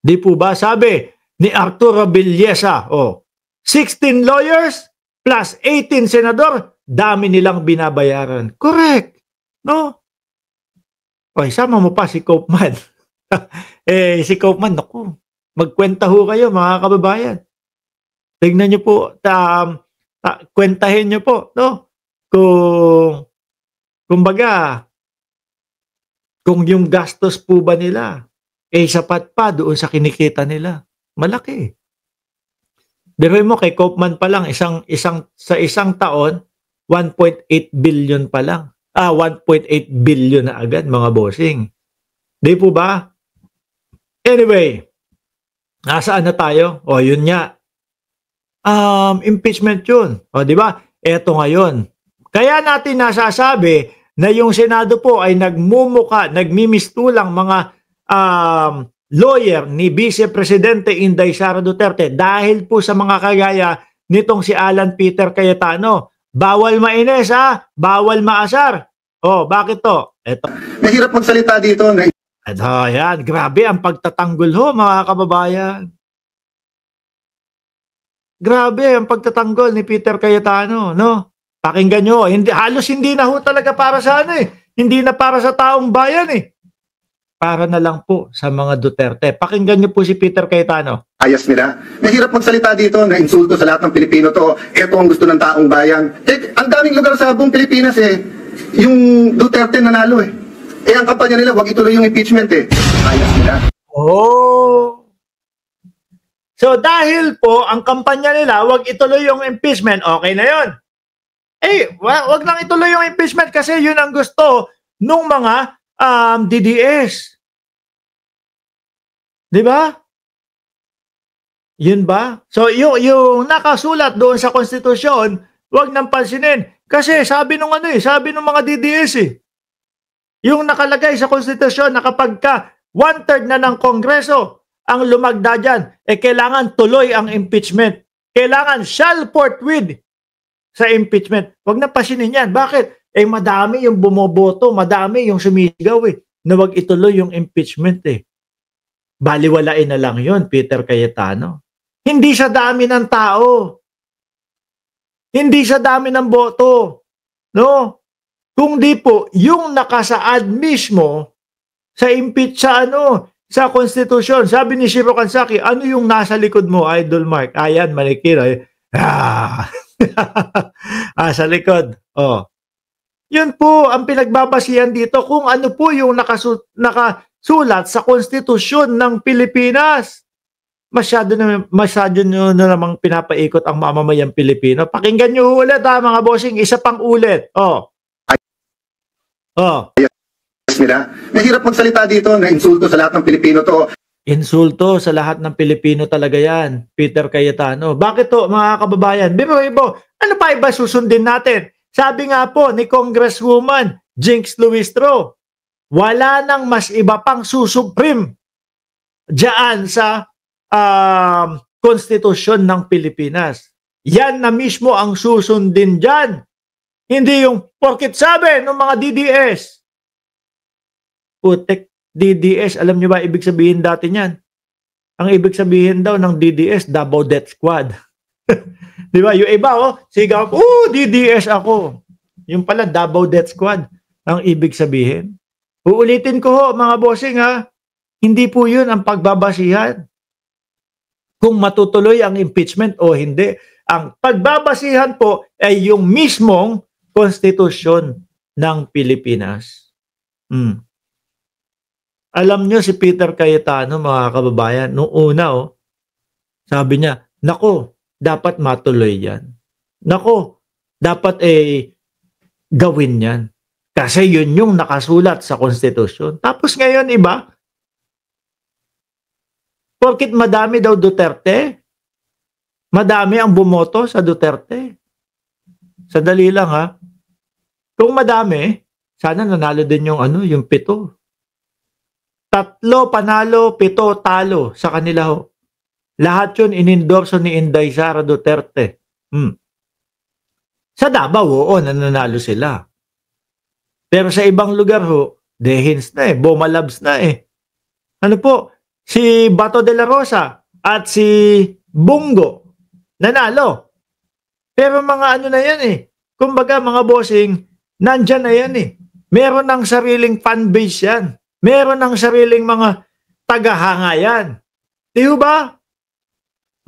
Di po ba? Sabi ni Arturo Villesa, 16 lawyers plus 18 senador, dami nilang binabayaran. Correct. No? Sama mo pa si Koopman. Si Koopman, naku, magkwenta ho kayo mga kababayan. Tignan nyo po, kwentahin nyo po, no? Kumbaga, kung yung gastos po ba nila, sapat pa doon sa kinikita nila. Malaki. Pero mo kay Koopman pa lang, sa isang taon, 1.8 billion pa lang. 1.8 billion na agad, mga bossing. Di po ba? Anyway, nasaan na tayo? Yun nga. Impeachment yun. Di ba? Eto ngayon. Kaya natin nasasabi na yung Senado po ay nagmimistulang mga lawyer ni Vice Presidente Inday Sara Duterte dahil po sa mga kagaya nitong si Alan Peter Cayetano. Bawal mainis, bawal maasar. Bakit to? Eto. Mahirap magsalita dito. Yan. Grabe ang pagtatanggol ho, mga kababayan. Grabe ang pagtatanggol ni Peter Cayetano, no? Pakinggan nyo, halos hindi na ho talaga para sa hindi na para sa taong bayan Para na lang po sa mga Duterte. Pakinggan nyo po si Peter Cayetano. Ayos nila. Mahirap magsalita dito na insulto sa lahat ng Pilipino to. Ito ang gusto ng taong bayan. Ang daming lugar sa buong Pilipinas yung Duterte nanalo ang kampanya nila, wag ituloy yung impeachment Ayos nila. So dahil po ang kampanya nila, wag ituloy yung impeachment, okay na yun. Wag lang ituloy yung impeachment kasi yun ang gusto nung mga DDS. Di ba? Yun ba? So yung nakasulat doon sa konstitusyon, wag nang pansinin. Kasi sabi nung mga DDS yung nakalagay sa konstitusyon na kapag ka 1/3 na ng Kongreso ang lumagda dyan, kailangan tuloy ang impeachment. Kailangan shall forthwith sa impeachment. Wag na pansinin yan. Bakit? Madami yung bumoboto, madami yung sumisigaw na wag ituloy yung impeachment Baliwalain na lang yun, Peter Cayetano. Hindi sa dami ng tao. Hindi sa dami ng boto. No? Kung di po, yung nakasaad mismo sa sa konstitusyon. Sabi ni Shiro Kansaki, ano yung nasa likod mo, Idol Mark? Ayan, manikira. Sa likod. Yun po ang pinagbabasihan dito kung ano po yung nakasulat sa konstitusyon ng Pilipinas. Masyado nyo na namang pinapaikot ang mamamayang Pilipino. Pakinggan nyo ulit mga bossing. Isa pang ulit. Nila. Mahirap magsalita dito na insulto sa lahat ng Pilipino to. Insulto sa lahat ng Pilipino talaga yan, Peter Cayetano. Bakit to, mga kababayan? Bibo, ano pa iba susundin natin? Sabi nga po ni Congresswoman Jinx Luistro, wala nang mas iba pang susupreme diyan sa konstitusyon ng Pilipinas. Yan na mismo ang susundin dyan. Hindi yung porkit sabi ng mga DDS. Putek, DDS, alam nyo ba ibig sabihin dati niyan? Ang ibig sabihin daw ng DDS, Davao Death Squad. Di ba? Yung iba, sigaw, DDS ako. Yung pala, Davao Death Squad. Ang ibig sabihin. Uulitin ko mga bossing hindi po yun ang pagbabasihan. Kung matutuloy ang impeachment o hindi. Ang pagbabasihan po ay yung mismong konstitusyon ng Pilipinas. Alam nyo si Peter Cayetano, mga kababayan, nung una, sabi niya, nako, dapat matuloy yan. Nako, dapat gawin yan. Kasi yun yung nakasulat sa konstitusyon. Tapos ngayon, iba, porkit madami daw Duterte, madami ang bumoto sa Duterte. Sadali lang Kung madami, sana nanalo din yung yung 7. 3 panalo, 7 talo sa kanila Lahat yun inendorso ni Inday Sara Duterte. Sa Davao, nananalo sila. Pero sa ibang lugar dehins na bumalabs na Ano po? si Bato de la Rosa at si Bungo nanalo. Pero mga ano na yan eh. Kumbaga mga bossing, nandyan na yan eh. Meron ng sariling fanbase yan. Meron ng sariling mga tagahanga yan. Di ba?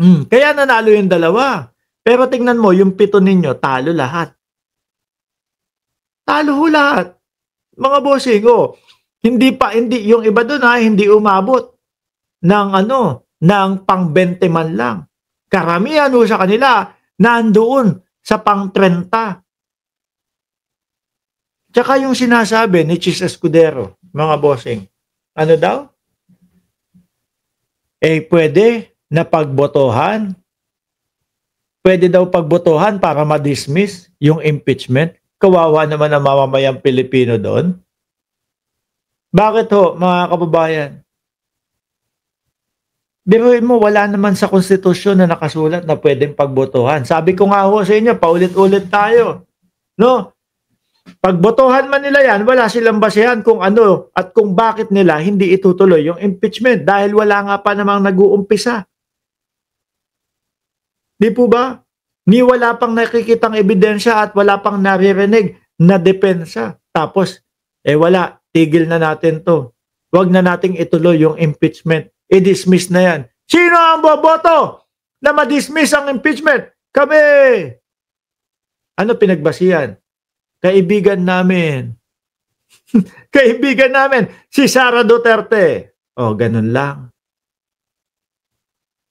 Kaya nanalo yung dalawa. Pero tingnan mo, yung 7 ninyo, talo lahat. Talo ho lahat. Mga bossing, hindi yung iba doon hindi umabot ng ng pang 20 man lang. Karamihan ho sa kanila, nandoon sa pang 30. Tsaka yung sinasabi ni Chis Escudero, mga bossing, ano daw? Pwede na pagbotohan. Pwede daw pagbotohan para ma-dismiss yung impeachment. Kawawa naman ang mamamayang Pilipino doon. Bakit ho, mga kababayan? Biruin mo, wala naman sa konstitusyon na nakasulat na pwedeng pagbotohan. Sabi ko nga ho sa inyo, paulit-ulit tayo. No? Pagbotohan man nila yan, wala silang basehan kung ano at kung bakit nila hindi itutuloy yung impeachment dahil wala nga pa namang nag-uumpisa. Di po ba? Ni wala pang nakikitang ebidensya at wala pang naririnig na depensa. Tapos, wala, tigil na natin to. Huwag na nating ituloy yung impeachment. I-dismiss na yan. Sino ang boboto na ma-dismiss ang impeachment? Kami! Ano pinagbasihan? Kaibigan namin. Kaibigan namin, si Sara Duterte. Ganun lang.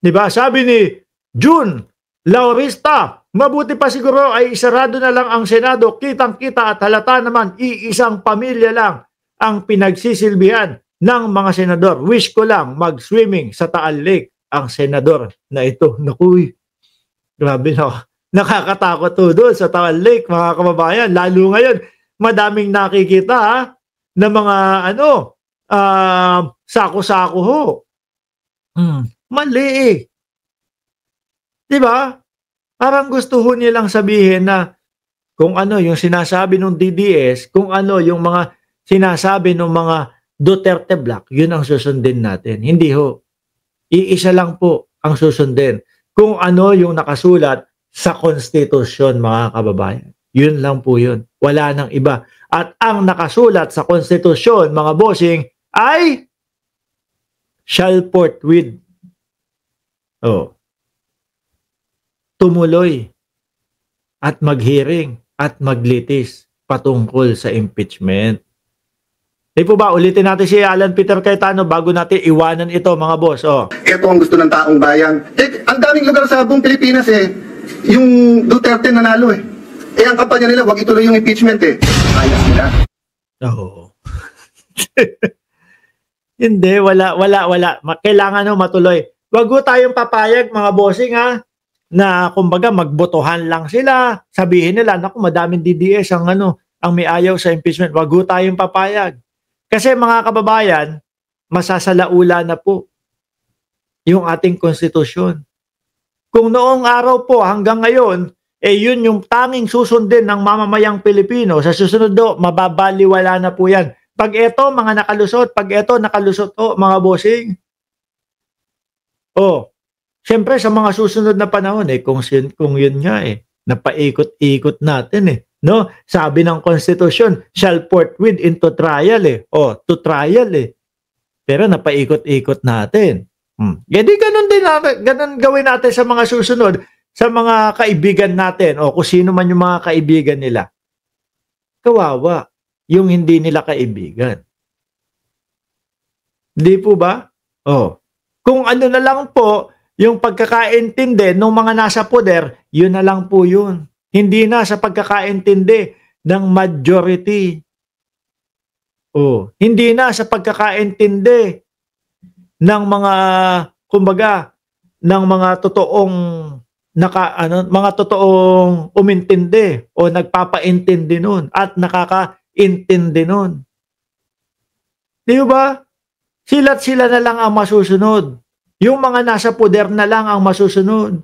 Diba? Sabi ni June Laurista, mabuti pa siguro ay isarado na lang ang Senado. Kitang-kita at halata naman, iisang pamilya lang ang pinagsisilbihan ng mga senador. Wish ko lang mag-swimming sa Taal Lake ang senador na ito. Nakuy, grabe na. Nakakatakot to doon sa Taal Lake, mga kababayan. Lalo ngayon, madaming nakikita na mga sako-sako ho. Mali eh. Diba? Parang gusto ho nilang sabihin na kung ano yung sinasabi ng DDS, kung ano yung mga sinasabi ng mga Duterte Black, yun ang susundin natin. Hindi ho. Iisa lang po ang susundin. Kung ano yung nakasulat sa konstitusyon, mga kababayan. Yun lang po yun. Wala nang iba. At ang nakasulat sa konstitusyon, mga bossing, ay shall forthwith. Tumuloy at maghearing at maglitis patungkol sa impeachment. Di po ba, ulitin natin si Alan Peter Cayetano bago natin iwanan ito, mga boss. Ito ang gusto ng taong bayan. Ang daming lugar sa buong Pilipinas yung Duterte nanalo ang kampanya nila, wag ituloy yung impeachment ayos nila. Hindi, wala. Kailangan matuloy. Wag ho tayong papayag, mga bossing na kumbaga magbotohan lang sila. Sabihin nila, naku, madaming DDS ang may ayaw sa impeachment. Wag ho tayong papayag. Kasi mga kababayan, masasalaula na po yung ating konstitusyon. Kung noong araw po hanggang ngayon, yun yung tanging susundin ng mamamayang Pilipino, sa susunod mababaliwala na po yan. Pag ito, mga nakalusot, mga bossing. Siyempre sa mga susunod na panahon, kung yun nga napaikot-ikot natin no? Sabi ng konstitusyon, shall forthwith into trial to trial Pero napaikot-ikot natin. Di ganun gawin natin sa mga susunod, sa mga kaibigan natin o kung sino man yung mga kaibigan nila. Kawawa yung hindi nila kaibigan. Di po ba? Kung ano na lang po yung pagkakaintindi ng mga nasa poder, yun na lang po yun. Hindi na sa pagkakaintindi ng majority. Hindi na sa pagkakaintindi ng mga, kumbaga, ng mga totoong mga totoong umintindi o nagpapaintindi nun at nakakaintindi nun. Di ba? Sila na lang ang masusunod. Yung mga nasa poder na lang ang masusunod.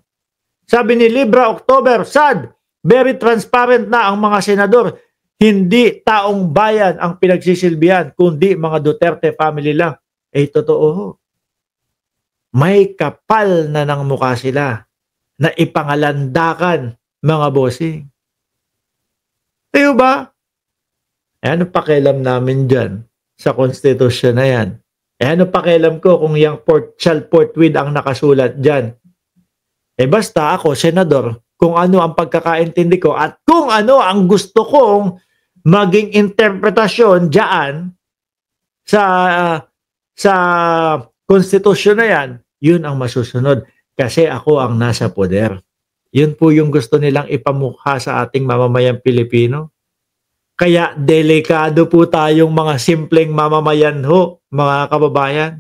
Sabi ni Libra October, sad, very transparent na ang mga senador. Hindi taong bayan ang pinagsisilbihan, kundi mga Duterte family lang. Totoo ho. may kapal na ng mukha sila na ipangalandakan, mga bossing. Tayo ba? Ano pakialam namin dyan sa konstitusyon na yan? Ano pakialam ko kung yung shall forthwith ang nakasulat dyan? Basta ako, senador, kung ano ang pagkakaintindi ko at kung ano ang gusto kong maging interpretasyon dyan sa konstitusyon na yan, yun ang masusunod. Kasi ako ang nasa poder. Yun po yung gusto nilang ipamukha sa ating mamamayang Pilipino. Kaya delikado po tayong mga simpleng mamamayan ho, mga kababayan.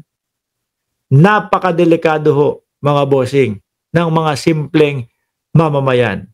Napakadelikado ho, mga bossing, ng mga simpleng mamamayan.